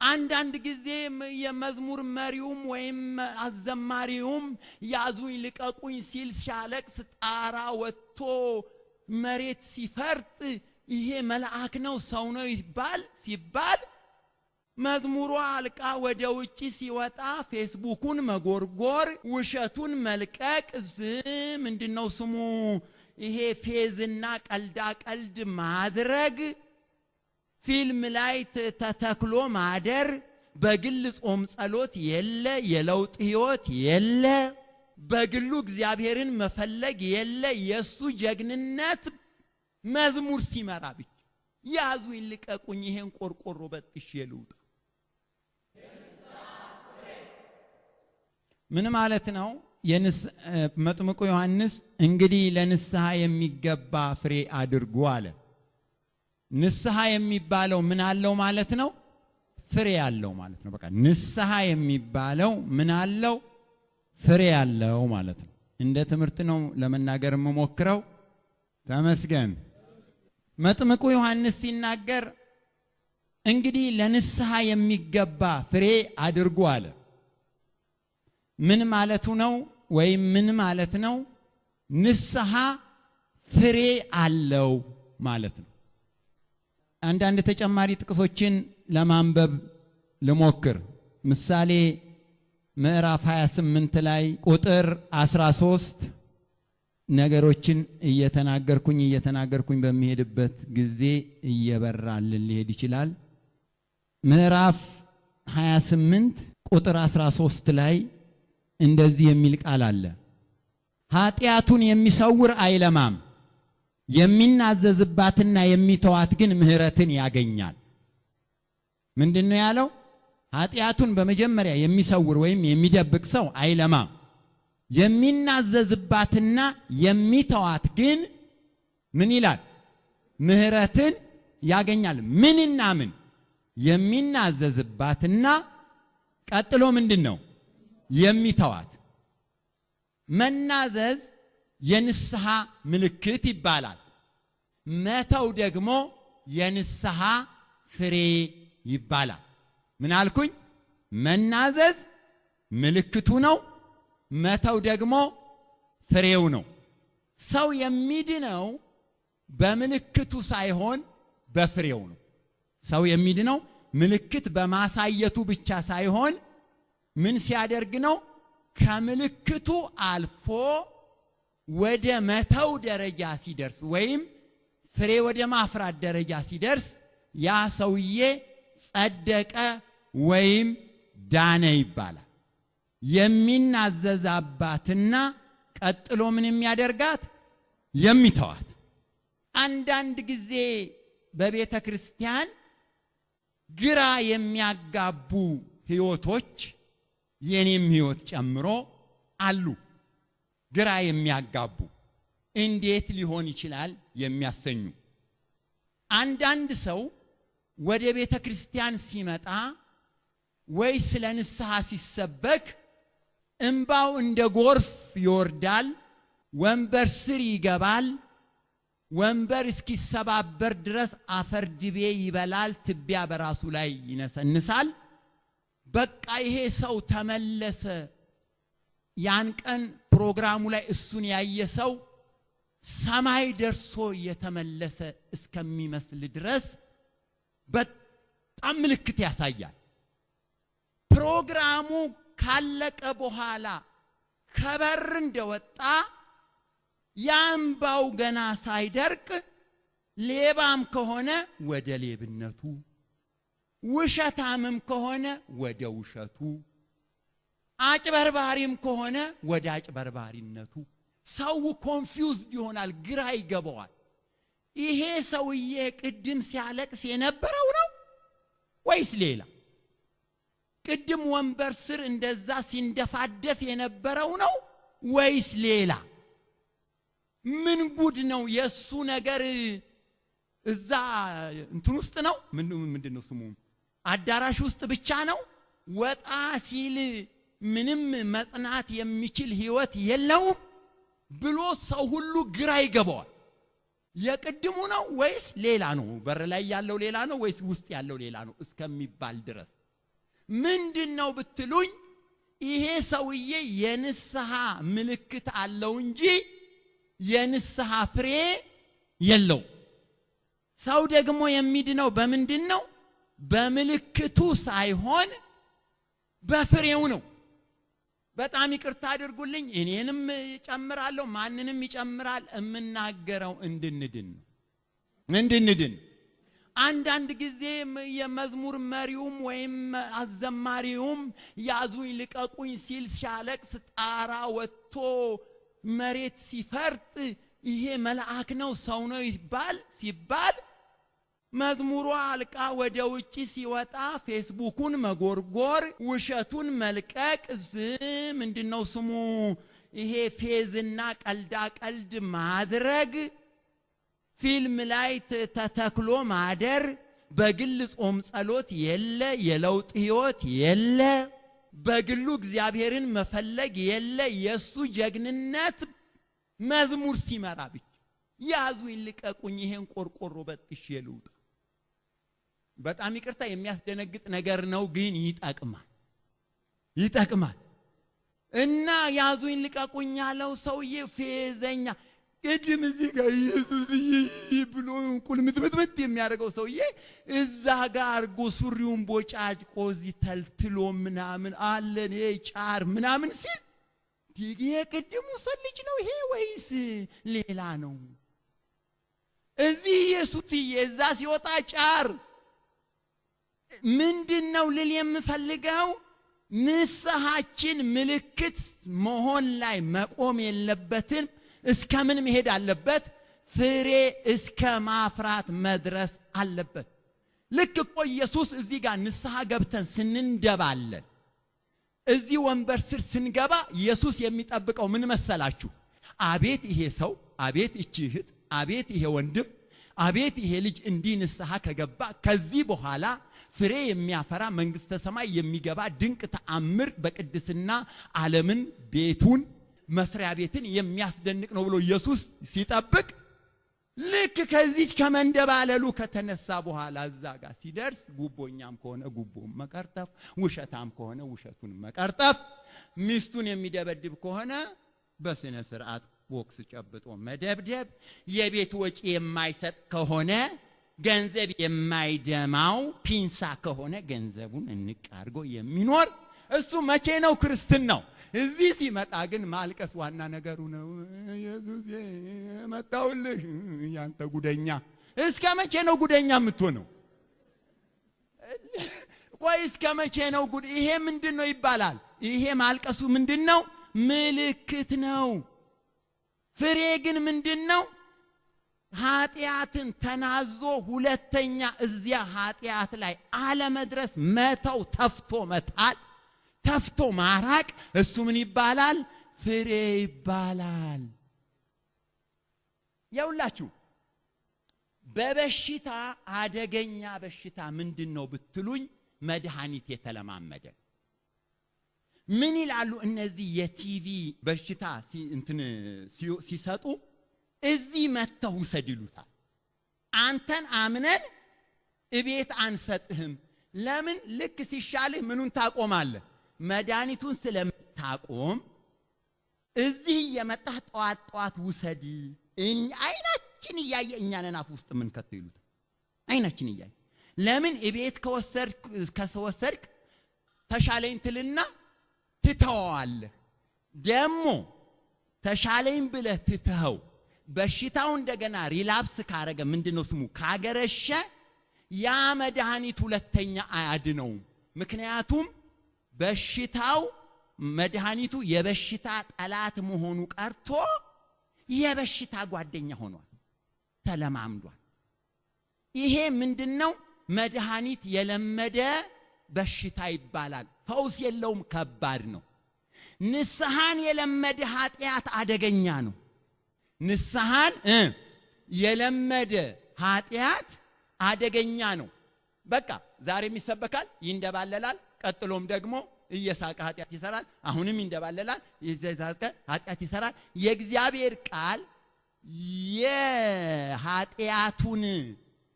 አንዳንድ ጊዜ የመዝሙር መሪውም ወይም አዘማሪውም ያዙኝ ልቀቁኝ ሲል ሲያለቅስ ጣራ ወጥቶ መሬት ሲፈርጥ ይሄ መልአክ ነው ሰው ነው ሲባል መዝሙሩ አልቃ ወደ ውጪ ሲወጣ ፌስቡኩን መጎርጎር ውሸቱን መልቀቅ ምንድነው ስሙ ይሄ ፌዝና ቀልዳ ቀልድ ማድረግ ፊልም ላይ ተተክሎ ማደር በግል ጾም ጸሎት የለ የለውጥ ህይወት የለ በግሉ እግዚአብሔርን መፈለግ የለ የሱ ጀግንነት መዝሙር ሲመራ ብቻ ያዙ ይልቀቁኝ ይሄን ቆርቆሮ በጥሽ የሉጥ ምን ማለት ነው መጥምቁ ዮሐንስ እንግዲህ ለንስሐ የሚገባ ፍሬ አድርጉ አለ ንስሐ የሚባለው ምን አለው ማለት ነው ፍሬ ያለው ማለት ነው በቃ ንስሐ የሚባለው ምን አለው ፍሬ ያለው ማለት ነው እንደ ትምህርት ነው ለመናገር መሞክረው ተመስገን መጥምቁ ዮሐንስ ሲናገር እንግዲህ ለንስሐ የሚገባ ፍሬ አድርጉ አለ ምን ማለቱ ነው ወይ ምን ማለት ነው ንስሐ ፍሬ አለው ማለት ነው አንዳንድ ተጨማሪ ጥቅሶችን ለማንበብ ልሞክር ምሳሌ ምዕራፍ 28 ላይ ቁጥር 13 ነገሮችን እየተናገርኩኝ በሚሄድበት ጊዜ እየበራልን ሊሄድ ይችላል ምዕራፍ 28 ቁጥር 13 ላይ እንደዚህ የሚል ቃል አለ ኃጢያቱን የሚሰውር አይለማም የሚናዘዝባትና የሚተዋት ግን ምህረትን ያገኛል ምንድነው ያለው ኃጢያቱን በመጀመሪያ የሚሰውር ወይም የሚደብቅ ሰው አይለማም የሚናዘዝባትና የሚተዋት ግን ምን ይላል ምህረትን ያገኛል ምንና ምን የሚናዘዝባትና ቀጥሎ ምንድነው የሚተዋት መናዘዝ የንስሐ ምልክት ይባላል መተው ደግሞ የንስሐ ፍሬ ይባላል ምን አልኩኝ መናዘዝ ምልክቱ ነው መተው ደግሞ ፍሬው ነው ሰው የሚድነው በምልክቱ ሳይሆን በፍሬው ነው ሰው የሚድነው ምልክት በማሳየቱ ብቻ ሳይሆን ምን ሲያደርግ ነው ከምልክቱ አልፎ ወደ መተው ደረጃ ሲደርስ ወይም ፍሬ ወደ ማፍራት ደረጃ ሲደርስ ያ ሰውዬ ጸደቀ ወይም ዳነ ይባላል የሚናዘዛባትና ቀጥሎ ምን የሚያደርጋት የሚተዋት አንዳንድ ጊዜ በቤተ ክርስቲያን ግራ የሚያጋቡ ህይወቶች የኔም ህይወት ጨምሮ አሉ ግራ የሚያጋቡ እንዴት ሊሆን ይችላል የሚያሰኙ አንዳንድ ሰው ወደ ቤተ ክርስቲያን ሲመጣ ወይ ስለ ንስሐ ሲሰበክ እንባው እንደ ጎርፍ ይወርዳል ወንበር ስር ይገባል ወንበር እስኪሰባበር ድረስ አፈር ድቤ ይበላል ትቢያ በራሱ ላይ ይነሰንሳል በቃ ይሄ ሰው ተመለሰ ያን ቀን ፕሮግራሙ ላይ እሱን ያየ ሰው ሰማይ ደርሶ የተመለሰ እስከሚመስል ድረስ በጣም ምልክት ያሳያል ፕሮግራሙ ካለቀ በኋላ ከበር እንደወጣ ያንባው ገና ሳይደርቅ ሌባም ከሆነ ወደ ሌብነቱ ውሸታምም ከሆነ ወደ ውሸቱ አጭበርባሪም ከሆነ ወደ አጭበርባሪነቱ ሰው ኮንፊውዝድ ይሆናል ግራ ይገባዋል ይሄ ሰውዬ ቅድም ሲያለቅስ የነበረው ነው ወይስ ሌላ ቅድም ወንበር ስር እንደዛ ሲንደፋደፍ የነበረው ነው ወይስ ሌላ ምን ጉድ ነው የሱ ነገር እዛ እንትን ውስጥ ነው ምንድነው ስሙ አዳራሽ ውስጥ ብቻ ነው ወጣ ሲል ምንም መጽናት የሚችል ህይወት የለውም ብሎ ሰው ሁሉ ግራ ይገባዋል የቅድሙ ነው ወይስ ሌላ ነው በር ላይ ያለው ሌላ ነው ወይስ ውስጥ ያለው ሌላ ነው እስከሚባል ድረስ ምንድነው ብትሉኝ ይሄ ሰውዬ የንስሐ ምልክት አለው እንጂ የንስሐ ፍሬ የለው። ሰው ደግሞ የሚድነው በምንድነው? በምልክቱ ሳይሆን በፍሬው ነው። በጣም ይቅርታ አድርጉልኝ፣ እኔንም ይጨምራለሁ ማንንም ይጨምራል። እምናገረው እንድንድን አንዳንድ ጊዜ የመዝሙር መሪውም ወይም አዘማሪውም ያዙኝ ልቀቁኝ ሲል ሲያለቅስ ጣራ ወጥቶ መሬት ሲፈርጥ ይሄ መልአክ ነው ሰው ነው ሲባል መዝሙሩ አልቃ ወደ ውጪ ሲወጣ ፌስቡኩን መጎርጎር፣ ውሸቱን መልቀቅ፣ ምንድነው ስሙ ይሄ ፌዝና ቀልድ ማድረግ፣ ፊልም ላይ ተተክሎ ማደር፣ በግል ጾም ጸሎት የለ፣ የለውጥ ህይወት የለ፣ በግሉ እግዚአብሔርን መፈለግ የለ። የሱ ጀግንነት መዝሙር ሲመራ ብቻ ያዙኝ ልቀቁኝ ይሄን ቆርቆሮ በጥሽ የልውጣ። በጣም ይቅርታ የሚያስደነግጥ ነገር ነው፣ ግን ይጠቅማል። እና ያዙኝ ልቀቁኝ ያለው ሰውዬ ፌዘኛ ቅድም እዚህ ጋር ኢየሱስ ብሎ ቁልምጥምጥምጥ የሚያደርገው ሰውዬ እዛ ጋር አርጎ ሱሪውን ቦጫጭቆ እዚህ ተልትሎ ምናምን አለን ጫር ምናምን ሲል የቅድሙ ሰው ልጅ ነው ይሄ ወይስ ሌላ ነው? እዚህ ኢየሱስ እዛ ሲወጣ ጫር ምንድነው ልል የምፈልገው? ንስሐችን ምልክት መሆን ላይ መቆም የለበትም። እስከ ምን መሄድ አለበት? ፍሬ እስከ ማፍራት መድረስ አለበት። ልክ እኮ ኢየሱስ እዚህ ጋር ንስሐ ገብተን ስንንደባለን እዚህ ወንበር ስር ስንገባ ኢየሱስ የሚጠብቀው ምን መሰላችሁ? አቤት ይሄ ሰው፣ አቤት እቺ እህት፣ አቤት ይሄ ወንድም፣ አቤት ይሄ ልጅ እንዲህ ንስሐ ከገባ ከዚህ በኋላ ፍሬ የሚያፈራ መንግስተ ሰማይ የሚገባ ድንቅ ተአምር በቅድስና ዓለምን ቤቱን መስሪያ ቤትን የሚያስደንቅ ነው ብሎ ኢየሱስ ሲጠብቅ ልክ ከዚህ ከመንደባለሉ ከተነሳ በኋላ እዛ ጋር ሲደርስ ጉቦኛም ከሆነ ጉቦም መቀርጠፍ፣ ውሸታም ከሆነ ውሸቱን መቀርጠፍ፣ ሚስቱን የሚደበድብ ከሆነ በስነ ስርዓት ቦክስ ጨብጦ መደብደብ፣ የቤት ወጪ የማይሰጥ ከሆነ ገንዘብ የማይደማው ፒንሳ ከሆነ ገንዘቡን እንቃርጎ የሚኖር እሱ መቼ ነው ክርስትናው? እዚህ ሲመጣ ግን ማልቀስ ዋና ነገሩ ነው። ኢየሱስ መጣውልህ ያንተ ጉደኛ። እስከ መቼ ነው ጉደኛ የምትሆነው? ቆይ እስከ መቼ ነው ጉድ? ይሄ ምንድነው ይባላል? ይሄ ማልቀሱ ምንድነው? ምልክት ነው። ፍሬ ግን ምንድነው? ኃጢአትን ተናዞ ሁለተኛ እዚያ ኃጢአት ላይ አለመድረስ፣ መተው፣ ተፍቶ መጣል፣ ተፍቶ ማራቅ፣ እሱ ምን ይባላል? ፍሬ ይባላል። ያውላችሁ በበሽታ አደገኛ በሽታ ምንድነው ብትሉኝ መድኃኒት የተለማመደ ምን ይላሉ እነዚህ የቲቪ በሽታ ሲሰጡ እዚህ መተው ሰድሉታል። አንተን አምነን እቤት አንሰጥህም። ለምን? ልክ ሲሻልህ ምኑን ታቆማለህ? መድኃኒቱን ስለምታቆም እዚህ የመጣህ ጧት ውሰድ። አይናችን እያየ እኛን አፍ ውስጥ ምን ከተው ይሉት አይናችን እያየ። ለምን? እቤት ከወሰድክ ተሻለኝ ትልና ትተዋለህ። ደሞ ተሻለኝ ብለህ ትተው በሽታው እንደገና ሪላፕስ ካረገ ምንድነው ስሙ ካገረሸ ያ መድኃኒት ሁለተኛ አያድነውም። ምክንያቱም በሽታው መድኃኒቱ የበሽታ ጠላት መሆኑ ቀርቶ የበሽታ ጓደኛ ሆኗል፣ ተለማምዷል። ይሄ ምንድነው? መድኃኒት የለመደ በሽታ ይባላል። ፈውስ የለውም፣ ከባድ ነው። ንስሐን የለመደ ኃጢአት አደገኛ ነው። ንስሐን የለመደ ኃጢአት አደገኛ ነው። በቃ ዛሬም ይሰበካል፣ ይንደባለላል፣ ቀጥሎም ደግሞ እየሳቀ ኃጢአት ይሰራል፣ አሁንም ይንደባለላል፣ እየሳቀ ኃጢአት ይሰራል። የእግዚአብሔር ቃል የኃጢአቱን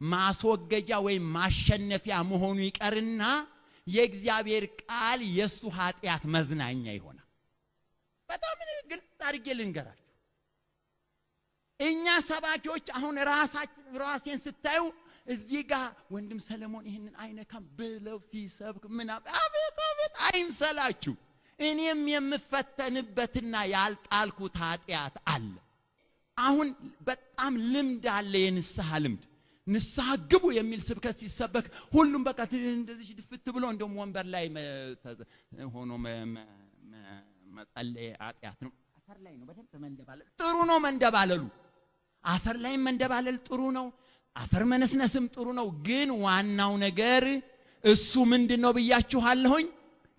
ማስወገጃ ወይም ማሸነፊያ መሆኑ ይቀርና የእግዚአብሔር ቃል የሱ ኃጢያት መዝናኛ ይሆናል። በጣም ግልጽ አድርጌ ልንገራችሁ። እኛ ሰባኪዎች አሁን ራሴን ስታዩ እዚህ ጋር ወንድም ሰለሞን ይሄንን አይነካም ብለው ሲሰብክ አቤት አቤት አይምሰላችሁ። እኔም የምፈተንበትና ያልጣልኩት ኃጢያት አለ። አሁን በጣም ልምድ አለ፣ የንስሐ ልምድ። ንስሐ ግቡ የሚል ስብከት ሲሰበክ ሁሉም በቃ እንደዚህ ድፍት ብሎ እንደም ወንበር ላይ ሆኖ መጸለይ ኃጢያት ነው። አፈር ላይ ነው በደንብ መንደባለል ጥሩ ነው። መንደባለሉ አፈር ላይ መንደባለል ጥሩ ነው። አፈር መነስነስም ጥሩ ነው። ግን ዋናው ነገር እሱ ምንድነው ብያችኋለሁኝ?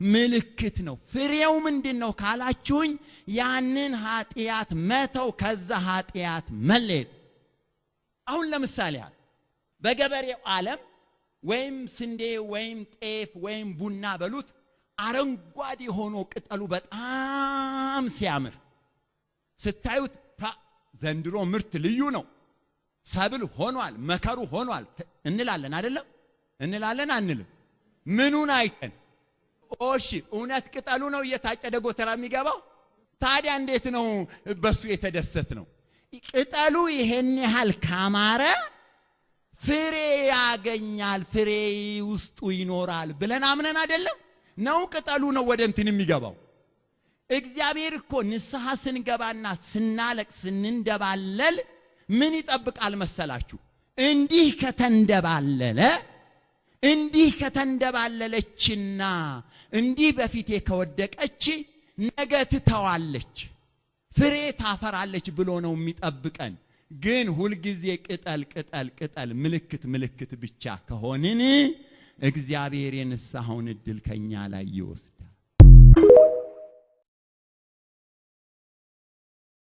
ምልክት ነው። ፍሬው ምንድነው ካላችሁኝ ያንን ኃጢያት መተው፣ ከዛ ኃጢያት መለየት። አሁን ለምሳሌ በገበሬው ዓለም ወይም ስንዴ ወይም ጤፍ ወይም ቡና በሉት አረንጓዴ ሆኖ ቅጠሉ በጣም ሲያምር ስታዩት ዘንድሮ ምርት ልዩ ነው፣ ሰብል ሆኗል፣ መከሩ ሆኗል እንላለን አይደለም? እንላለን አንልም? ምኑን አይተን? ኦሺ እውነት ቅጠሉ ነው እየታጨደ ጎተራ የሚገባው? ታዲያ እንዴት ነው በሱ የተደሰት ነው? ቅጠሉ ይሄን ያህል ካማረ ፍሬ ያገኛል፣ ፍሬ ውስጡ ይኖራል ብለን አምነን አይደለም? ነው ቅጠሉ ነው ወደ እንትን የሚገባው? እግዚአብሔር እኮ ንስሐ ስንገባና ስናለቅ ስንንደባለል ምን ይጠብቃል መሰላችሁ? እንዲህ ከተንደባለለችና እንዲህ በፊቴ ከወደቀች ነገ ትተዋለች፣ ፍሬ ታፈራለች ብሎ ነው የሚጠብቀን። ግን ሁልጊዜ ቅጠል ምልክት ብቻ ከሆንን እግዚአብሔር የንስሐውን እድል ከኛ ላይ ይወስዳል።